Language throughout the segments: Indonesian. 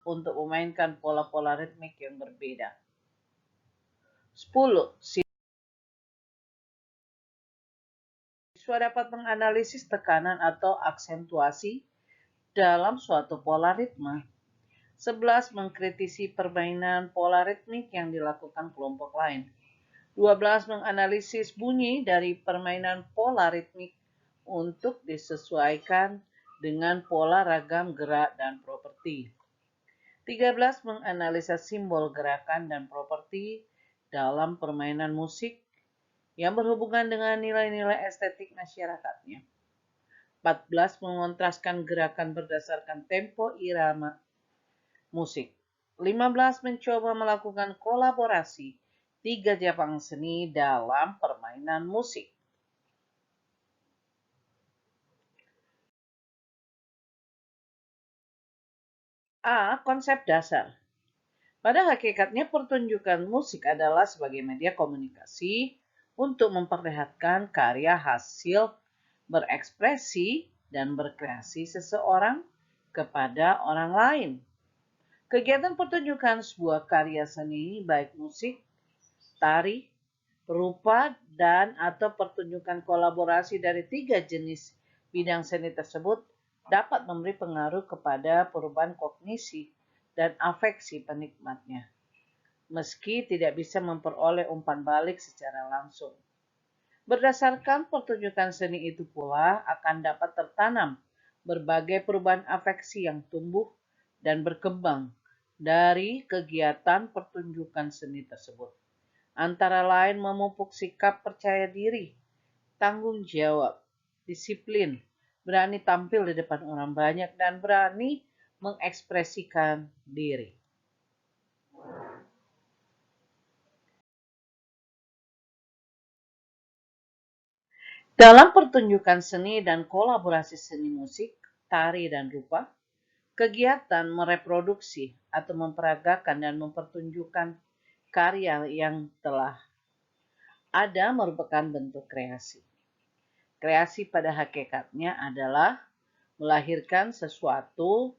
untuk memainkan pola-pola ritmik yang berbeda. 10. Siswa dapat menganalisis tekanan atau aksentuasi dalam suatu pola ritme. 11. Mengkritisi permainan pola ritmik yang dilakukan kelompok lain. 12. Menganalisis bunyi dari permainan pola ritmik untuk disesuaikan dengan pola ragam gerak dan properti. 13. Menganalisa simbol gerakan dan properti dalam permainan musik yang berhubungan dengan nilai-nilai estetik masyarakatnya. 14. Mengontraskan gerakan berdasarkan tempo irama musik. 15. Mencoba melakukan kolaborasi 3 cabang seni dalam permainan musik. A. Konsep dasar. Pada hakikatnya pertunjukan musik adalah sebagai media komunikasi untuk memperlihatkan karya hasil berekspresi dan berkreasi seseorang kepada orang lain. Kegiatan pertunjukan sebuah karya seni baik musik, tari, rupa, dan atau pertunjukan kolaborasi dari 3 jenis bidang seni tersebut dapat memberi pengaruh kepada perubahan kognisi dan afeksi penikmatnya, meski tidak bisa memperoleh umpan balik secara langsung. Berdasarkan pertunjukan seni itu pula akan dapat tertanam berbagai perubahan afeksi yang tumbuh dan berkembang dari kegiatan pertunjukan seni tersebut. Antara lain memupuk sikap percaya diri, tanggung jawab, disiplin, berani tampil di depan orang banyak, dan berani mengekspresikan diri. Dalam pertunjukan seni dan kolaborasi seni musik, tari, dan rupa, kegiatan mereproduksi atau memperagakan dan mempertunjukkan karya yang telah ada merupakan bentuk kreasi. Kreasi pada hakikatnya adalah melahirkan sesuatu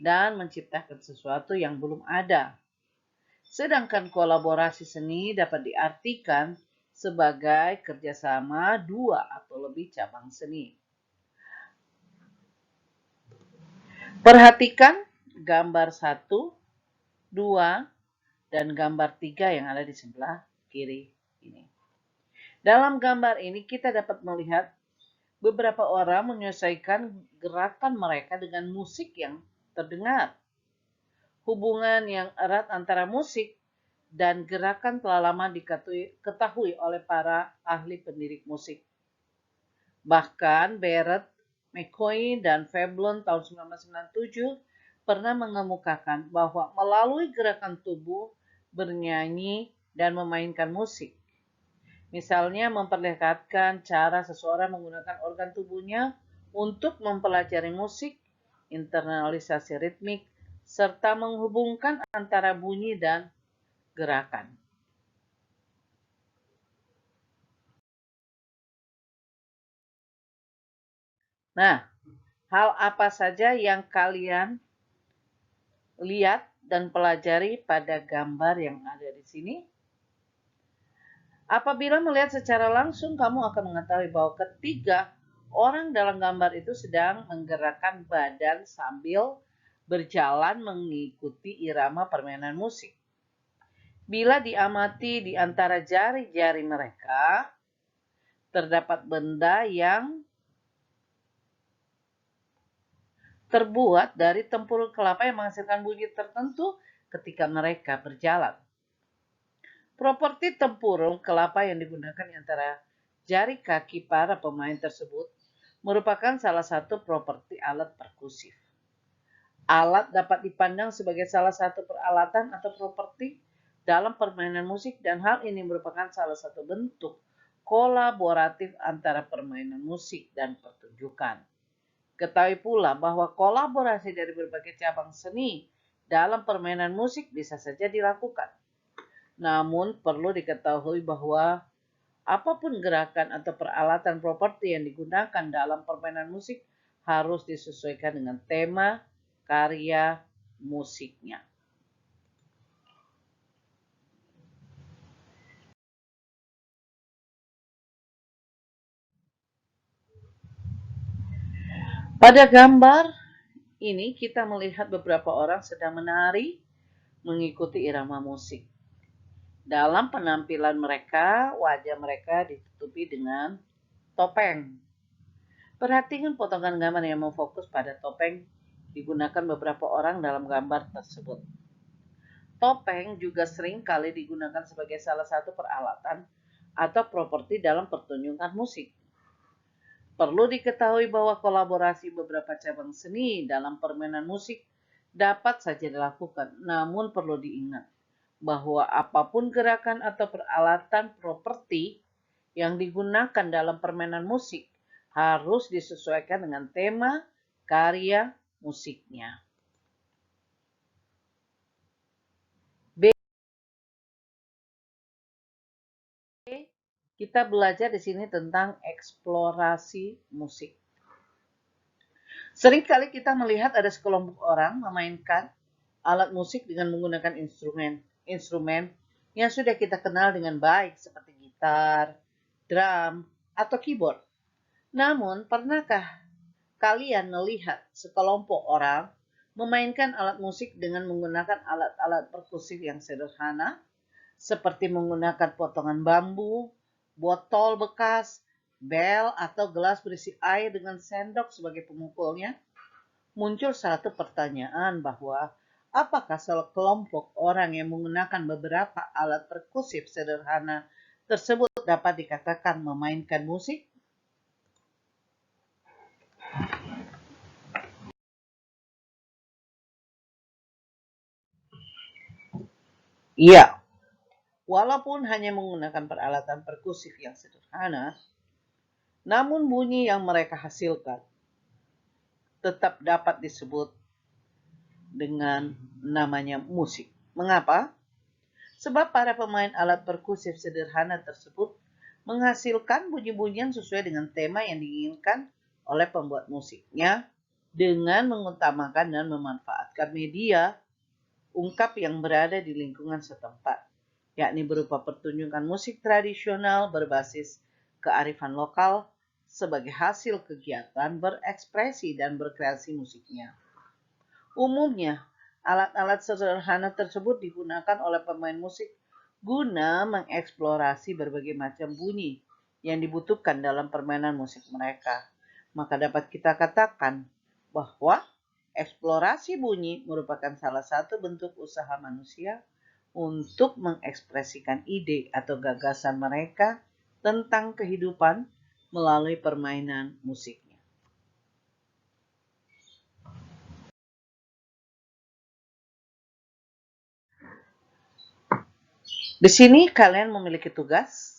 dan menciptakan sesuatu yang belum ada. Sedangkan kolaborasi seni dapat diartikan sebagai kerjasama 2 atau lebih cabang seni. Perhatikan gambar 1, 2, dan gambar 3 yang ada di sebelah kiri ini. Dalam gambar ini kita dapat melihat beberapa orang menyesuaikan gerakan mereka dengan musik yang terdengar. Hubungan yang erat antara musik dan gerakan telah lama diketahui oleh para ahli pendidik musik. Bahkan Barrett, McCoy, dan Veblen tahun 1997 pernah mengemukakan bahwa melalui gerakan tubuh, bernyanyi, dan memainkan musik, misalnya memperlihatkan cara seseorang menggunakan organ tubuhnya untuk mempelajari musik, internalisasi ritmik, serta menghubungkan antara bunyi dan gerakan. Nah, hal apa saja yang kalian lihat dan pelajari pada gambar yang ada di sini? Apabila melihat secara langsung, kamu akan mengetahui bahwa ketiga orang dalam gambar itu sedang menggerakkan badan sambil berjalan mengikuti irama permainan musik. Bila diamati di antara jari-jari mereka, terdapat benda yang terbuat dari tempurung kelapa yang menghasilkan bunyi tertentu ketika mereka berjalan. Properti tempurung kelapa yang digunakan di antara jari kaki para pemain tersebut merupakan salah satu properti alat perkusif. Alat dapat dipandang sebagai salah satu peralatan atau properti dalam permainan musik dan hal ini merupakan salah satu bentuk kolaboratif antara permainan musik dan pertunjukan. Ketahui pula bahwa kolaborasi dari berbagai cabang seni dalam permainan musik bisa saja dilakukan. Namun perlu diketahui bahwa apapun gerakan atau peralatan properti yang digunakan dalam permainan musik harus disesuaikan dengan tema, karya, musiknya. Pada gambar ini kita melihat beberapa orang sedang menari mengikuti irama musik. Dalam penampilan mereka, wajah mereka ditutupi dengan topeng. Perhatikan potongan gambar yang memfokus pada topeng digunakan beberapa orang dalam gambar tersebut. Topeng juga sering kali digunakan sebagai salah satu peralatan atau properti dalam pertunjukan musik. Perlu diketahui bahwa kolaborasi beberapa cabang seni dalam permainan musik dapat saja dilakukan, namun perlu diingat bahwa apapun gerakan atau peralatan properti yang digunakan dalam permainan musik harus disesuaikan dengan tema karya musiknya. B. Kita belajar di sini tentang eksplorasi musik. Seringkali kita melihat ada sekelompok orang memainkan alat musik dengan menggunakan instrumen yang sudah kita kenal dengan baik seperti gitar, drum, atau keyboard. Namun, pernahkah kalian melihat sekelompok orang memainkan alat musik dengan menggunakan alat-alat perkusif yang sederhana, seperti menggunakan potongan bambu, botol bekas, bel, atau gelas berisi air dengan sendok sebagai pemukulnya? Muncul satu pertanyaan bahwa apakah sekelompok orang yang menggunakan beberapa alat perkusif sederhana tersebut dapat dikatakan memainkan musik? Iya, walaupun hanya menggunakan peralatan perkusif yang sederhana, namun bunyi yang mereka hasilkan tetap dapat disebut dengan namanya musik. Mengapa? Sebab para pemain alat perkusif sederhana tersebut menghasilkan bunyi-bunyian sesuai dengan tema yang diinginkan oleh pembuat musiknya dengan mengutamakan dan memanfaatkan media ungkap yang berada di lingkungan setempat, yakni berupa pertunjukan musik tradisional berbasis kearifan lokal sebagai hasil kegiatan berekspresi dan berkreasi musiknya. Umumnya, alat-alat sederhana tersebut digunakan oleh pemain musik guna mengeksplorasi berbagai macam bunyi yang dibutuhkan dalam permainan musik mereka. Maka dapat kita katakan bahwa eksplorasi bunyi merupakan salah satu bentuk usaha manusia untuk mengekspresikan ide atau gagasan mereka tentang kehidupan melalui permainan musiknya. Di sini kalian memiliki tugas.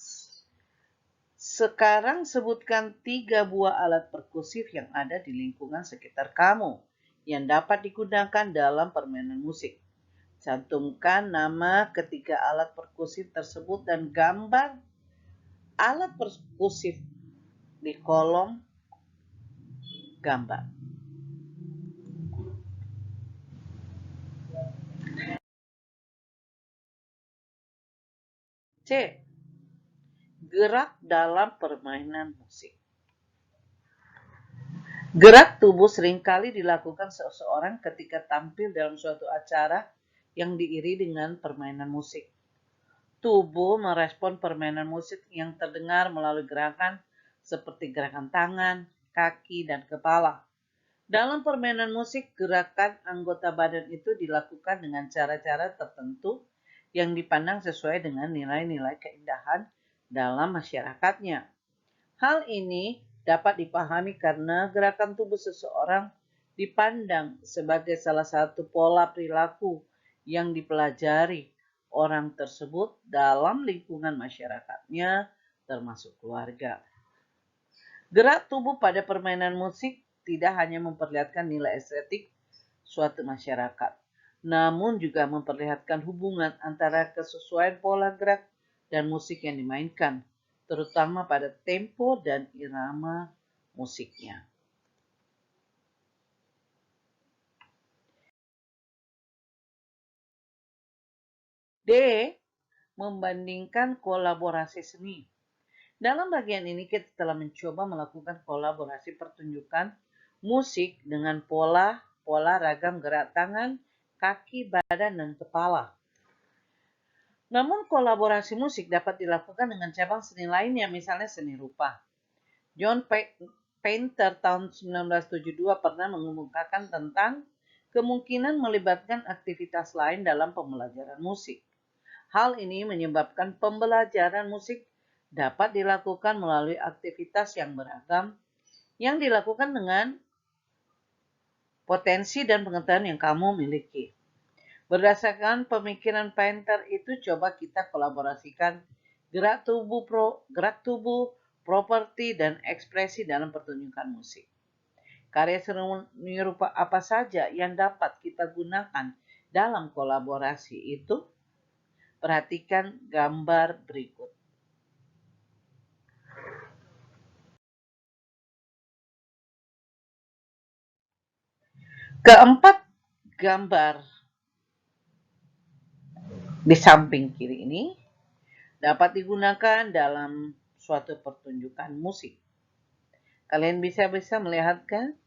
Sekarang sebutkan 3 buah alat perkusif yang ada di lingkungan sekitar kamu yang dapat digunakan dalam permainan musik. Cantumkan nama ketiga alat perkusif tersebut dan gambar alat perkusif di kolom gambar. C. Gerak dalam permainan musik. Gerak tubuh seringkali dilakukan seseorang ketika tampil dalam suatu acara yang diiringi dengan permainan musik. Tubuh merespon permainan musik yang terdengar melalui gerakan seperti gerakan tangan, kaki, dan kepala. Dalam permainan musik, gerakan anggota badan itu dilakukan dengan cara-cara tertentu yang dipandang sesuai dengan nilai-nilai keindahan dalam masyarakatnya. Hal ini dapat dipahami karena gerakan tubuh seseorang dipandang sebagai salah satu pola perilaku yang dipelajari orang tersebut dalam lingkungan masyarakatnya, termasuk keluarga. Gerak tubuh pada permainan musik tidak hanya memperlihatkan nilai estetik suatu masyarakat, namun juga memperlihatkan hubungan antara kesesuaian pola gerak dan musik yang dimainkan, terutama pada tempo dan irama musiknya. D. Membandingkan kolaborasi seni. Dalam bagian ini kita telah mencoba melakukan kolaborasi pertunjukan musik dengan pola ragam gerak tangan, kaki, badan, dan kepala. Namun kolaborasi musik dapat dilakukan dengan cabang seni lainnya, misalnya seni rupa. John Painter tahun 1972 pernah mengemukakan tentang kemungkinan melibatkan aktivitas lain dalam pembelajaran musik. Hal ini menyebabkan pembelajaran musik dapat dilakukan melalui aktivitas yang beragam yang dilakukan dengan potensi dan pengetahuan yang kamu miliki. Berdasarkan pemikiran Painter itu, coba kita kolaborasikan gerak tubuh, properti, dan ekspresi dalam pertunjukan musik. Karya seni rupa apa saja yang dapat kita gunakan dalam kolaborasi itu? Perhatikan gambar berikut. Keempat gambar di samping kiri ini dapat digunakan dalam suatu pertunjukan musik. Kalian bisa melihatkan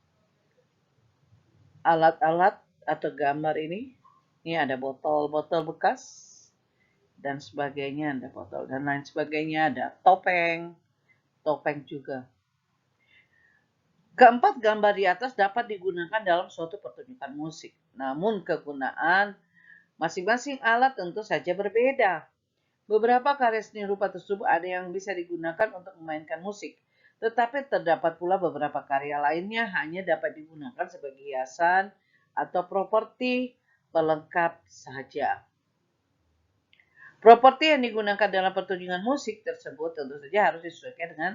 alat-alat atau gambar ini. Ini ada botol-botol bekas dan sebagainya, ada botol dan lain sebagainya, ada topeng juga. Keempat gambar di atas dapat digunakan dalam suatu pertunjukan musik. Namun kegunaan masing-masing alat tentu saja berbeda. Beberapa karya seni rupa tersebut ada yang bisa digunakan untuk memainkan musik, tetapi terdapat pula beberapa karya lainnya hanya dapat digunakan sebagai hiasan atau properti pelengkap saja. Properti yang digunakan dalam pertunjukan musik tersebut tentu saja harus disesuaikan dengan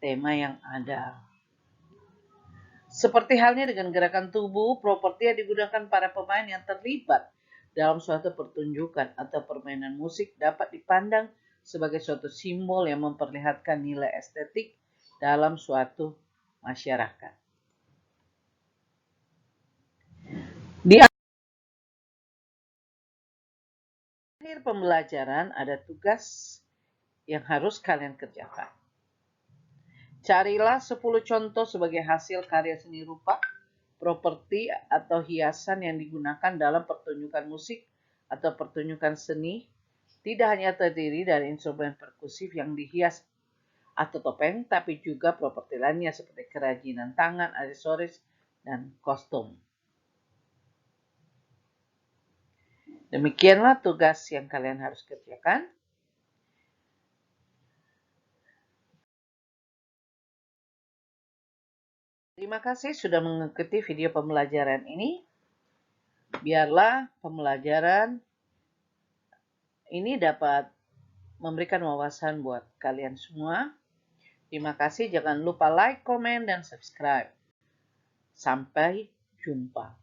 tema yang ada. Seperti halnya dengan gerakan tubuh, properti yang digunakan para pemain yang terlibat dalam suatu pertunjukan atau permainan musik dapat dipandang sebagai suatu simbol yang memperlihatkan nilai estetik dalam suatu masyarakat. Di akhir pembelajaran ada tugas yang harus kalian kerjakan. Carilah 10 contoh sebagai hasil karya seni rupa, properti atau hiasan yang digunakan dalam pertunjukan musik atau pertunjukan seni. Tidak hanya terdiri dari instrumen perkusif yang dihias atau topeng, tapi juga properti lainnya seperti kerajinan tangan, aksesoris, dan kostum. Demikianlah tugas yang kalian harus kerjakan. Terima kasih sudah mengikuti video pembelajaran ini. Biarlah pembelajaran ini dapat memberikan wawasan buat kalian semua. Terima kasih, jangan lupa like, komen, dan subscribe. Sampai jumpa.